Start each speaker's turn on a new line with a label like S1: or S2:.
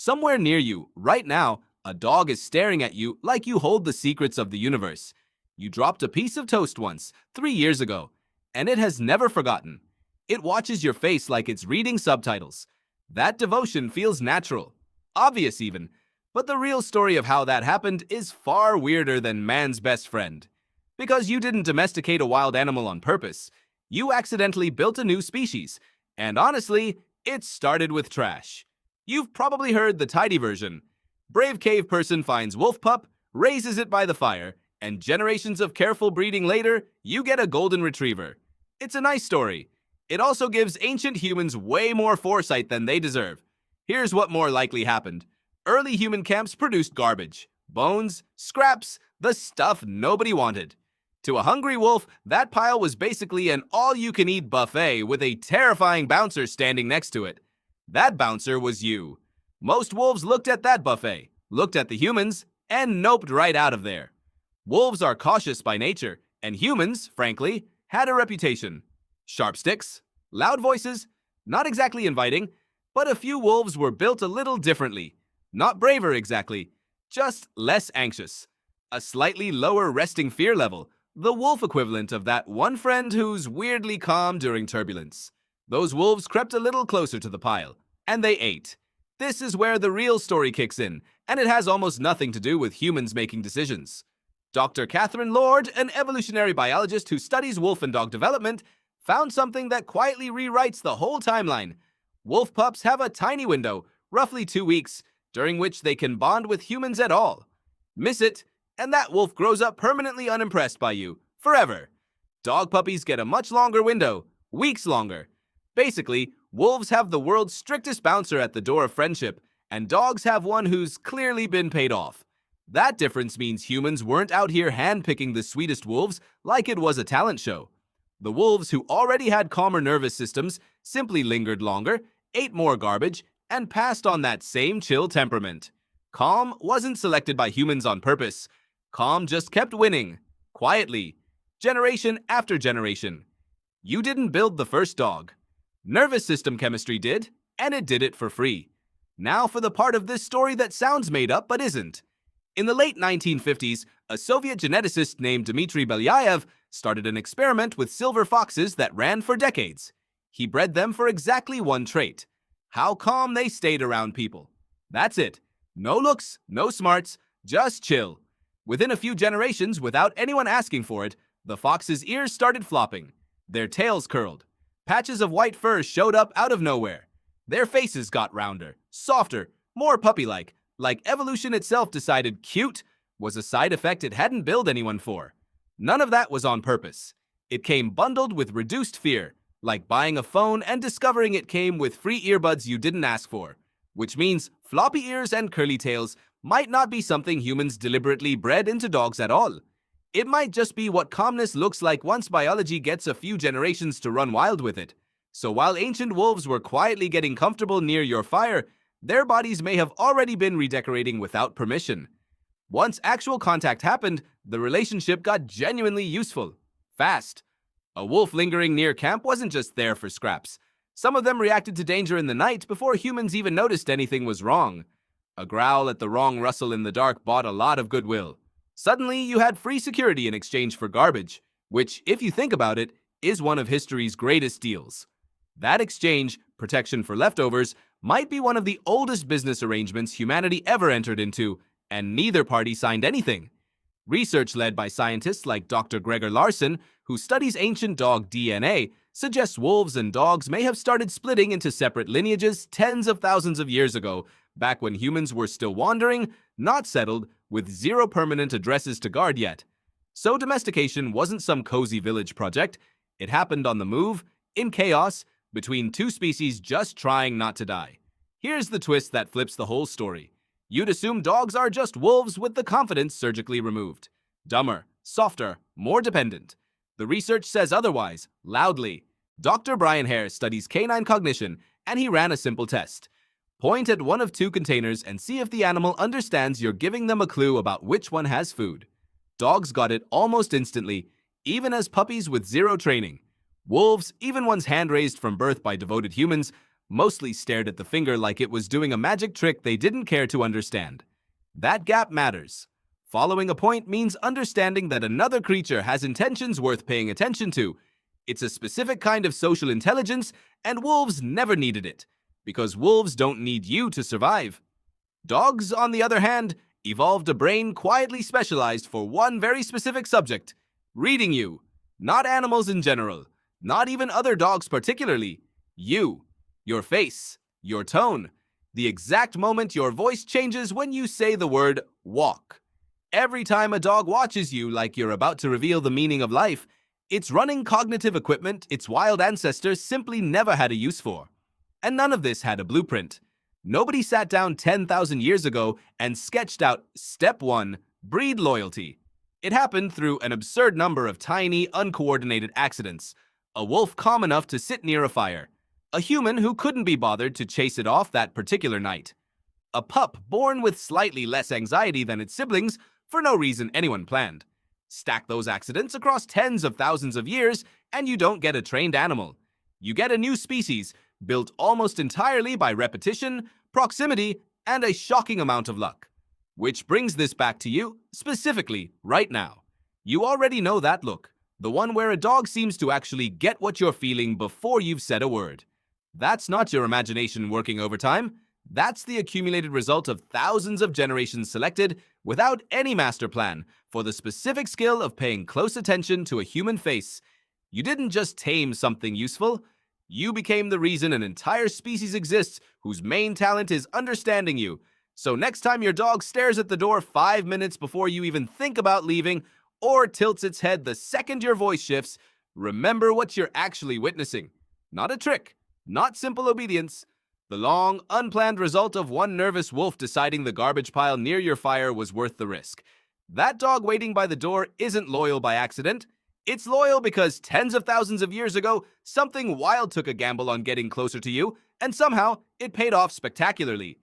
S1: Somewhere near you, right now, a dog is staring at you like you hold the secrets of the universe. You dropped a piece of toast once, 3 years ago, and it has never forgotten. It watches your face like it's reading subtitles. That devotion feels natural, obvious even, but the real story of how that happened is far weirder than man's best friend. Because you didn't domesticate a wild animal on purpose, you accidentally built a new species, and honestly, it started with trash. You've probably heard the tidy version. Brave cave person finds wolf pup, raises it by the fire, and generations of careful breeding later, you get a golden retriever. It's a nice story. It also gives ancient humans way more foresight than they deserve. Here's what more likely happened. Early human camps produced garbage, bones, scraps, the stuff nobody wanted. To a hungry wolf, that pile was basically an all-you-can-eat buffet with a terrifying bouncer standing next to it. That bouncer was you. Most wolves looked at that buffet, looked at the humans, and noped right out of there. Wolves are cautious by nature, and humans, frankly, had a reputation. Sharp sticks, loud voices, not exactly inviting, but a few wolves were built a little differently. Not braver exactly, just less anxious. A slightly lower resting fear level, the wolf equivalent of that one friend who's weirdly calm during turbulence. Those wolves crept a little closer to the pile, and they ate. This is where the real story kicks in, and it has almost nothing to do with humans making decisions. Dr. Catherine Lord, an evolutionary biologist who studies wolf and dog development, found something that quietly rewrites the whole timeline. Wolf pups have a tiny window, roughly 2 weeks, during which they can bond with humans at all. Miss it, and that wolf grows up permanently unimpressed by you, forever. Dog puppies get a much longer window, weeks longer. Basically, wolves have the world's strictest bouncer at the door of friendship, and dogs have one who's clearly been paid off. That difference means humans weren't out here handpicking the sweetest wolves like it was a talent show. The wolves who already had calmer nervous systems simply lingered longer, ate more garbage, and passed on that same chill temperament. Calm wasn't selected by humans on purpose. Calm just kept winning, quietly, generation after generation. You didn't build the first dog. Nervous system chemistry did, and it did it for free. Now for the part of this story that sounds made up but isn't. In the late 1950s, a Soviet geneticist named Dmitry Belyaev started an experiment with silver foxes that ran for decades. He bred them for exactly one trait: how calm they stayed around people. That's it. No looks, no smarts, just chill. Within a few generations, without anyone asking for it, the foxes' ears started flopping. Their tails curled. Patches of white fur showed up out of nowhere. Their faces got rounder, softer, more puppy-like, like evolution itself decided cute was a side effect it hadn't billed anyone for. None of that was on purpose. It came bundled with reduced fear, like buying a phone and discovering it came with free earbuds you didn't ask for, which means floppy ears and curly tails might not be something humans deliberately bred into dogs at all. It might just be what calmness looks like once biology gets a few generations to run wild with it. So while ancient wolves were quietly getting comfortable near your fire, their bodies may have already been redecorating without permission. Once actual contact happened, the relationship got genuinely useful. Fast. A wolf lingering near camp wasn't just there for scraps. Some of them reacted to danger in the night before humans even noticed anything was wrong. A growl at the wrong rustle in the dark bought a lot of goodwill. Suddenly, you had free security in exchange for garbage, which, if you think about it, is one of history's greatest deals. That exchange, protection for leftovers, might be one of the oldest business arrangements humanity ever entered into, and neither party signed anything. Research led by scientists like Dr. Gregor Larson, who studies ancient dog DNA, suggests wolves and dogs may have started splitting into separate lineages tens of thousands of years ago, back when humans were still wandering, not settled, with zero permanent addresses to guard yet. So domestication wasn't some cozy village project. It happened on the move, in chaos, between two species just trying not to die. Here's the twist that flips the whole story. You'd assume dogs are just wolves with the confidence surgically removed. Dumber, softer, more dependent. The research says otherwise, loudly. Dr. Brian Hare studies canine cognition, and he ran a simple test. Point at one of two containers and see if the animal understands you're giving them a clue about which one has food. Dogs got it almost instantly, even as puppies with zero training. Wolves, even ones hand-raised from birth by devoted humans, mostly stared at the finger like it was doing a magic trick they didn't care to understand. That gap matters. Following a point means understanding that another creature has intentions worth paying attention to. It's a specific kind of social intelligence, and wolves never needed it, because wolves don't need you to survive. Dogs, on the other hand, evolved a brain quietly specialized for one very specific subject: reading you. Not animals in general, not even other dogs particularly. You. Your face. Your tone. The exact moment your voice changes when you say the word walk. Every time a dog watches you like you're about to reveal the meaning of life, it's running cognitive equipment its wild ancestors simply never had a use for. And none of this had a blueprint. Nobody sat down 10,000 years ago and sketched out Step 1, breed loyalty. It happened through an absurd number of tiny, uncoordinated accidents. A wolf calm enough to sit near a fire. A human who couldn't be bothered to chase it off that particular night. A pup born with slightly less anxiety than its siblings for no reason anyone planned. Stack those accidents across tens of thousands of years, and you don't get a trained animal. You get a new species, built almost entirely by repetition, proximity, and a shocking amount of luck. Which brings this back to you, specifically, right now. You already know that look, the one where a dog seems to actually get what you're feeling before you've said a word. That's not your imagination working overtime. That's the accumulated result of thousands of generations selected, without any master plan, for the specific skill of paying close attention to a human face. You didn't just tame something useful. You became the reason an entire species exists whose main talent is understanding you. So next time your dog stares at the door 5 minutes before you even think about leaving, or tilts its head the second your voice shifts, remember what you're actually witnessing. Not a trick, not simple obedience. The long, unplanned result of one nervous wolf deciding the garbage pile near your fire was worth the risk. That dog waiting by the door isn't loyal by accident. It's loyal because tens of thousands of years ago, something wild took a gamble on getting closer to you, and somehow it paid off spectacularly.